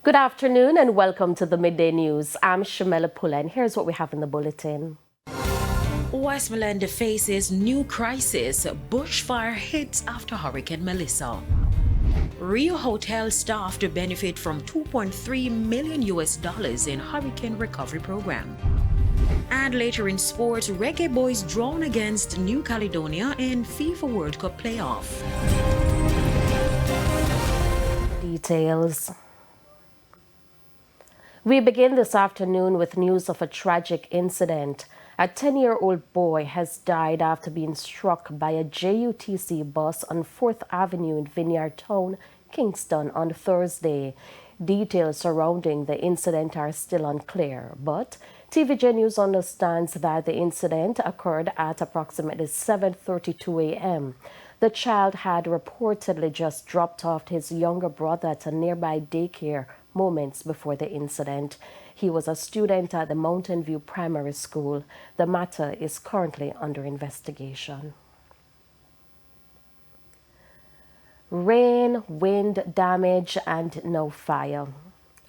Good afternoon and welcome to the Midday News. I'm Shamela Pula and here's what we have in the bulletin. Westmoreland faces new crisis. Bushfire hits after Hurricane Melissa. RIU Hotel staff to benefit from $2.3 million in hurricane recovery program. And later in sports, Reggae boys drawn against New Caledonia in FIFA World Cup playoff. Details. We begin this afternoon with news of a tragic incident. A 10-year-old boy has died after being struck by a JUTC bus on 4th Avenue in Vineyard Town, Kingston on Thursday. Details surrounding the incident are still unclear, but TVJ News understands that the incident occurred at approximately 7:32 a.m. The child had reportedly just dropped off his younger brother at a nearby daycare moments before the incident. He was a student at the Mountain View Primary School. The matter is currently under investigation. Rain, wind, damage, and no fire.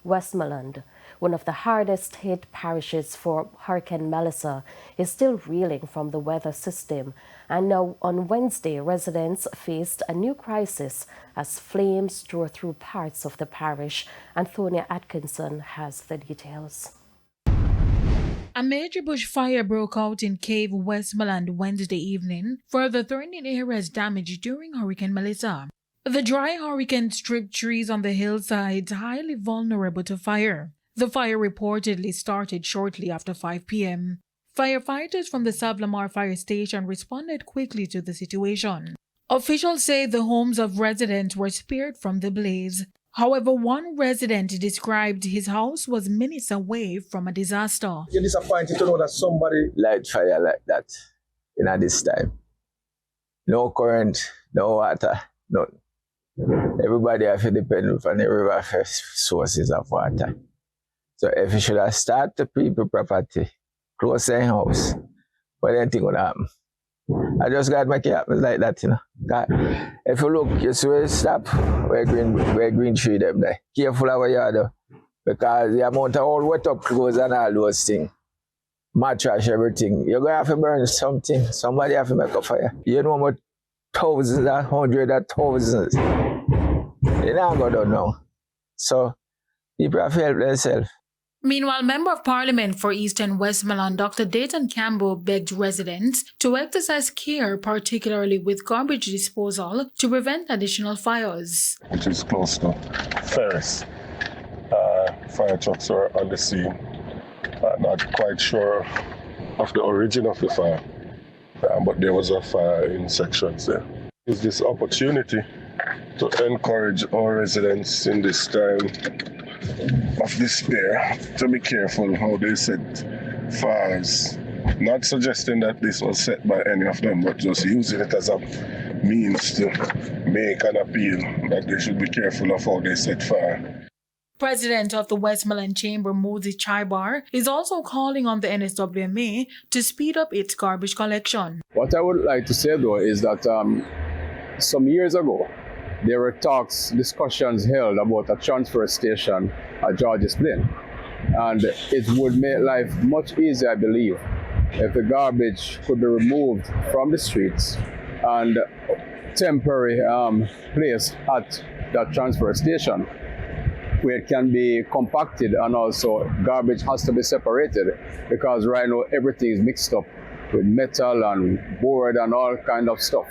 Westmoreland, one of the hardest hit parishes for Hurricane Melissa, is still reeling from the weather system. And now on Wednesday, residents faced a new crisis as flames tore through parts of the parish. Antonia Atkinson has the details. A major bushfire broke out in Cave, Westmoreland Wednesday evening, further threatening areas damaged during Hurricane Melissa. The dry hurricane stripped trees on the hillsides, highly vulnerable to fire. The fire reportedly started shortly after 5 p.m. Firefighters from the Savlamar Fire Station responded quickly to the situation. Officials say the homes of residents were spared from the blaze. However, one resident described his house was minutes away from a disaster. You're disappointed to know that somebody light fire like that at this time. No current, no water, nothing. Everybody have to depend on the river for sources of water. So if you should have started the people property close their house, what anything would happen? I just got my happen like that, you know. God, if you look, you see where it stop, where green tree them there. Careful of what you do, because the amount of all wet up clothes and all those things, mattress, everything, you're going to have to burn something. Somebody have to make a fire. You know about thousands and hundreds of thousands. You're not going to know. So people have to help themselves. Meanwhile, Member of Parliament for Eastern Westmoreland, Dr. Dayton Campbell, begged residents to exercise care, particularly with garbage disposal, to prevent additional fires. Which is close to Ferris. Fire trucks were on the scene. Not quite sure of the origin of the fire, but there was a fire in sections there. It's this opportunity to encourage our residents in this time of despair to be careful how they set fires. Not suggesting that this was set by any of them, but just using it as a means to make an appeal that they should be careful of how they set fire. President of the Westmoreland Chamber, Moses Chaibar, is also calling on the NSWMA to speed up its garbage collection. What I would like to say though is that some years ago, there were discussions held about a transfer station at George's Plain. And it would make life much easier, I believe, if the garbage could be removed from the streets and temporary placed at that transfer station, where it can be compacted, and also garbage has to be separated, because right now everything is mixed up with metal and board and all kind of stuff.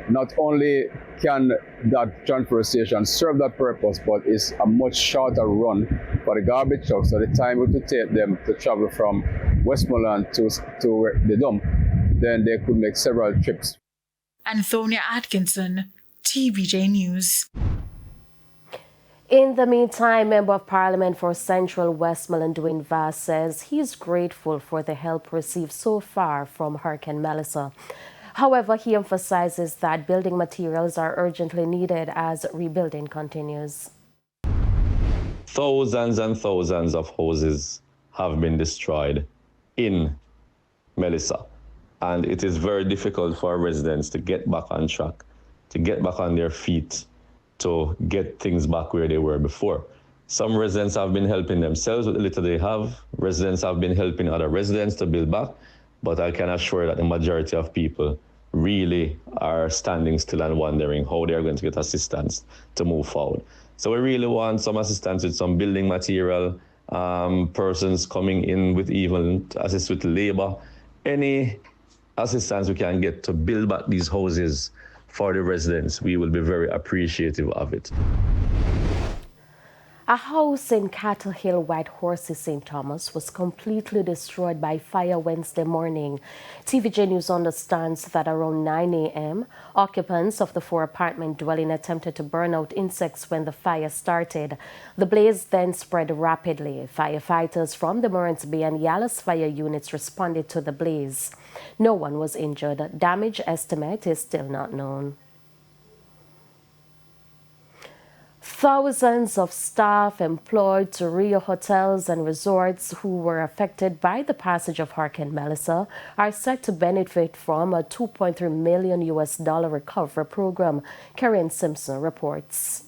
Not only can that transfer station serve that purpose, but it's a much shorter run for the garbage trucks. So the time it would take them to travel from Westmoreland to the dump, then they could make several trips. Antonia Atkinson, TVJ News. In the meantime, Member of Parliament for Central Westmoreland, Dwayne Vass, says he's grateful for the help received so far from Hurricane Melissa. However, he emphasizes that building materials are urgently needed as rebuilding continues. Thousands and thousands of houses have been destroyed in Melissa, and it is very difficult for residents to get back on track, to get back on their feet, to get things back where they were before. Some residents have been helping themselves with the little they have. Residents have been helping other residents to build back. But I can assure that the majority of people really are standing still and wondering how they are going to get assistance to move forward. So we really want some assistance with some building material, persons coming in with even assist with labor, any assistance we can get to build back these houses for the residents. We will be very appreciative of it. A house in Cattle Hill, White Horses, St. Thomas was completely destroyed by fire Wednesday morning. TVJ News understands that around 9 a.m., occupants of the 4-apartment dwelling attempted to burn out insects when the fire started. The blaze then spread rapidly. Firefighters from the Morants Bay and Yalas fire units responded to the blaze. No one was injured. Damage estimate is still not known. Thousands of staff employed to RIU Hotels and resorts who were affected by the passage of Hurricane Melissa are set to benefit from a $2.3 million recovery program. Karen Simpson reports.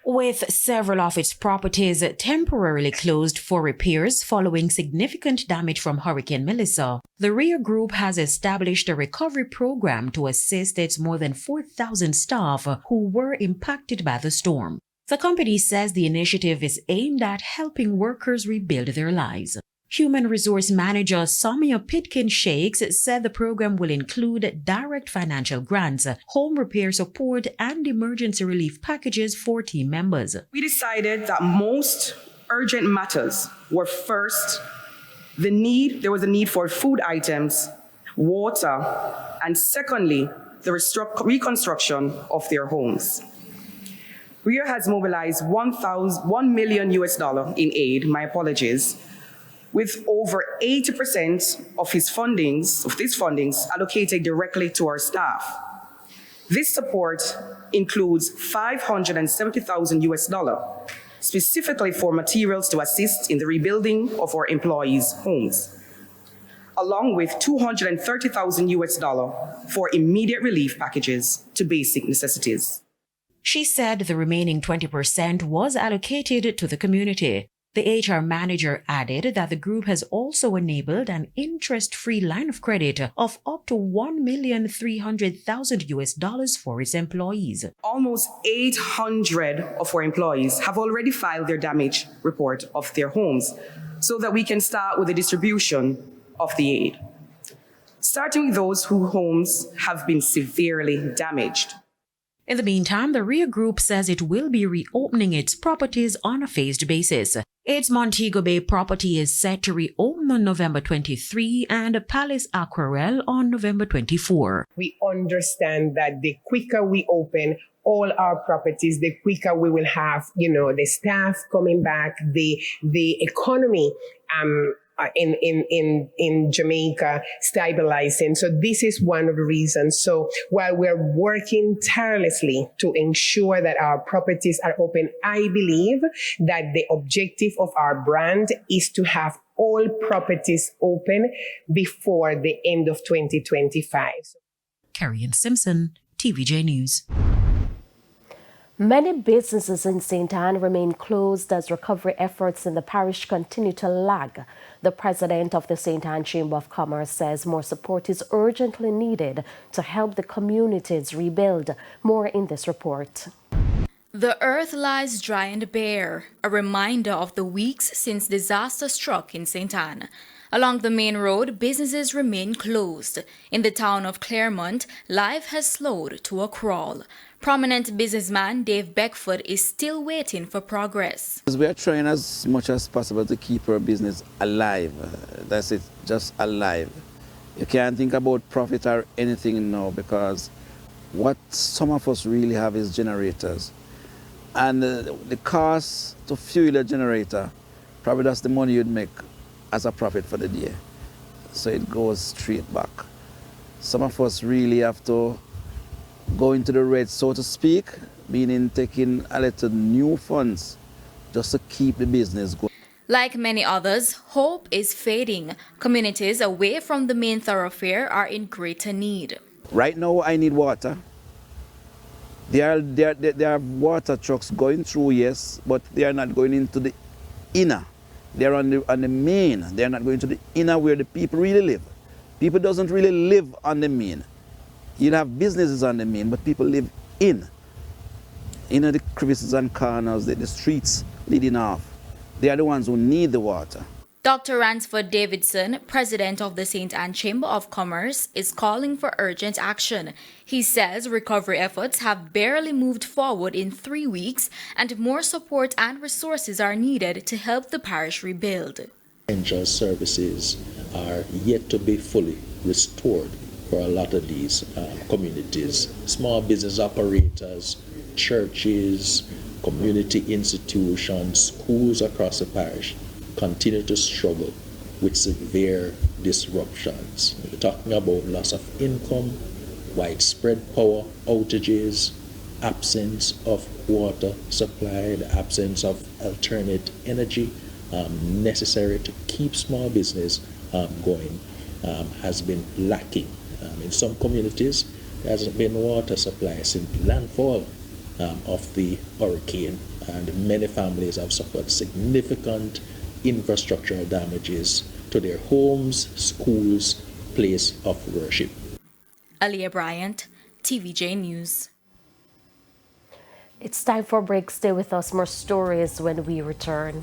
With several of its properties temporarily closed for repairs following significant damage from Hurricane Melissa, the RIU Group has established a recovery program to assist its more than 4,000 staff who were impacted by the storm. The company says the initiative is aimed at helping workers rebuild their lives. Human Resource Manager Samia Pitkin-Shakes said the program will include direct financial grants, home repair support, and emergency relief packages for team members. We decided that most urgent matters were first, there was a need for food items, water, and secondly, the reconstruction of their homes. RIU has mobilized $1 million in aid, with over 80% of these fundings allocated directly to our staff. This support includes $570,000 specifically for materials to assist in the rebuilding of our employees' homes, along with $230,000 for immediate relief packages to basic necessities. She said the remaining 20% was allocated to the community. The HR manager added that the group has also enabled an interest-free line of credit of up to $1,300,000 for its employees. Almost 800 of our employees have already filed their damage report of their homes so that we can start with the distribution of the aid, starting with those whose homes have been severely damaged. In the meantime, the RIU Group says it will be reopening its properties on a phased basis. Its Montego Bay property is set to reopen on November 23 and Palace Aquarelle on November 24. We understand that the quicker we open all our properties, the quicker we will have, the staff coming back, the economy in Jamaica stabilizing. So this is one of the reasons. So while we're working tirelessly to ensure that our properties are open, I believe that the objective of our brand is to have all properties open before the end of 2025. Karen Simpson, TVJ News. Many businesses in St. Anne remain closed as recovery efforts in the parish continue to lag. The president of the St. Anne Chamber of Commerce says more support is urgently needed to help the communities rebuild. More in this report. The earth lies dry and bare, a reminder of the weeks since disaster struck in St. Anne. Along the main road, businesses remain closed. In the town of Claremont, life has slowed to a crawl. Prominent businessman Dave Beckford is still waiting for progress. We are trying as much as possible to keep our business alive. That's it, just alive. You can't think about profit or anything now because what some of us really have is generators. And the cost to fuel a generator, probably that's the money you'd make as a profit for the day. So it goes straight back. Some of us really have to go into the red, so to speak, meaning taking a little new funds just to keep the business going. Like many others, hope is fading. Communities away from the main thoroughfare are in greater need. Right now, I need water. There are water trucks going through, yes, but they are not going into the inner. They are on the main. They are not going to the inner where the people really live. People doesn't really live on the main. You'll have businesses on the main, but people live in the crevices and corners, the streets leading off. They are the ones who need the water. Dr. Ransford Davidson, president of the St. Anne Chamber of Commerce, is calling for urgent action. He says recovery efforts have barely moved forward in 3 weeks and more support and resources are needed to help the parish rebuild. Essential services are yet to be fully restored for a lot of these communities. Small business operators, churches, community institutions, schools across the parish continue to struggle with severe disruptions. We're talking about loss of income, widespread power outages, absence of water supply, the absence of alternate energy necessary to keep small business going has been lacking. In some communities, there hasn't been water supply since landfall of the hurricane, and many families have suffered significant infrastructural damages to their homes, schools, place of worship. Aliyah Bryant, TVJ News. It's time for a break. Stay with us. More stories when we return.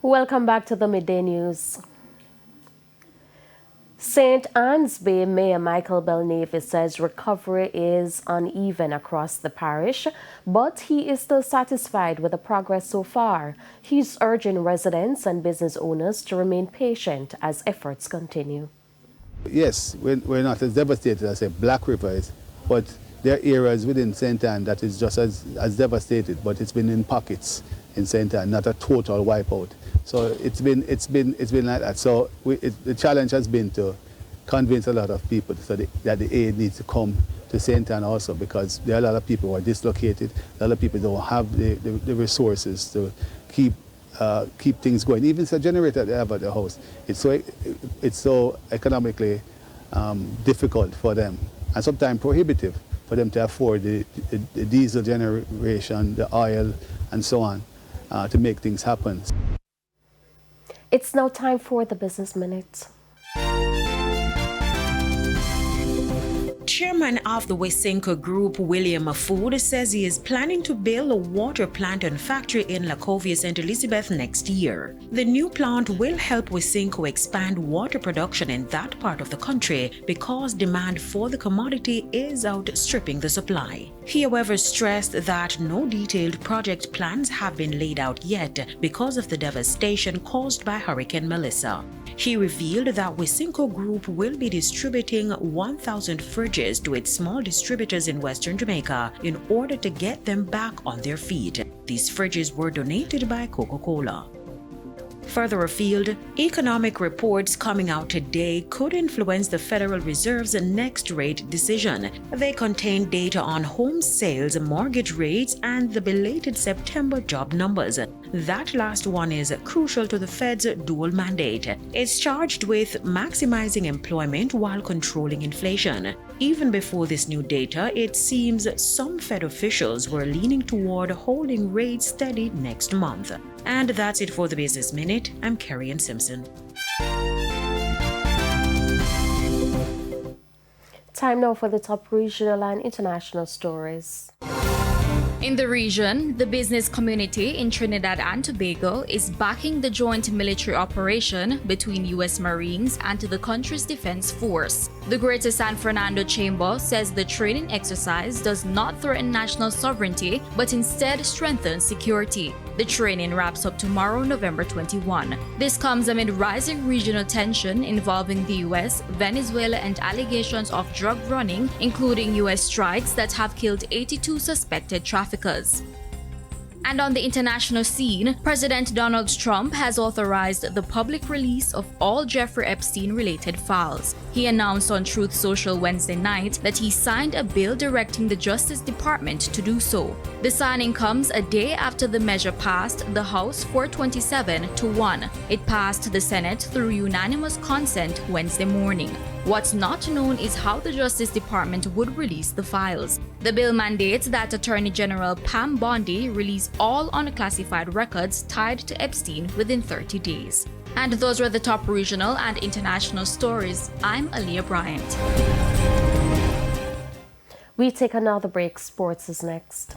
Welcome back to the Midday News. St. Anne's Bay Mayor Michael Belnave says recovery is uneven across the parish, but he is still satisfied with the progress so far. He's urging residents and business owners to remain patient as efforts continue. Yes, we're not as devastated as Black River is, but there are areas within St. Anne that is just as devastated, but it's been in pockets in St. Anne, not a total wipeout. So it's been like that. So the challenge has been to convince a lot of people that the aid needs to come to St. Anne also, because there are a lot of people who are dislocated. A lot of people don't have the resources to keep things going. Even the generator they have at the house, it's so economically difficult for them, and sometimes prohibitive for them to afford the diesel generation, the oil, and so on, to make things happen. It's now time for the Business Minute. Chairman of the Wisynco Group, William Afood, says he is planning to build a water plant and factory in Lacovia, St. Elizabeth next year. The new plant will help Wisynco expand water production in that part of the country because demand for the commodity is outstripping the supply. He, however, stressed that no detailed project plans have been laid out yet because of the devastation caused by Hurricane Melissa. He revealed that Wisynco Group will be distributing 1,000 fridges to its small distributors in Western Jamaica in order to get them back on their feet. These fridges were donated by Coca-Cola. Further afield, economic reports coming out today could influence the Federal Reserve's next rate decision. They contain data on home sales, mortgage rates, and the belated September job numbers. That last one is crucial to the Fed's dual mandate. It's charged with maximizing employment while controlling inflation. Even before this new data, it seems some Fed officials were leaning toward holding rates steady next month. And that's it for the Business Minute. I'm Carrie Ann Simpson. Time now for the top regional and international stories. In the region, the business community in Trinidad and Tobago is backing the joint military operation between U.S. Marines and the country's defense force. The Greater San Fernando Chamber says the training exercise does not threaten national sovereignty, but instead strengthens security. The training wraps up tomorrow, November 21. This comes amid rising regional tension involving the U.S., Venezuela, and allegations of drug running, including U.S. strikes that have killed 82 suspected traffickers. And on the international scene, President Donald Trump has authorized the public release of all Jeffrey Epstein-related files. He announced on Truth Social Wednesday night that he signed a bill directing the Justice Department to do so. The signing comes a day after the measure passed the House 427-1. It passed the Senate through unanimous consent Wednesday morning. What's not known is how the Justice Department would release the files. The bill mandates that Attorney General Pam Bondi release all unclassified records tied to Epstein within 30 days. And those were the top regional and international stories. I'm Aaliyah Bryant. We take another break. Sports is next.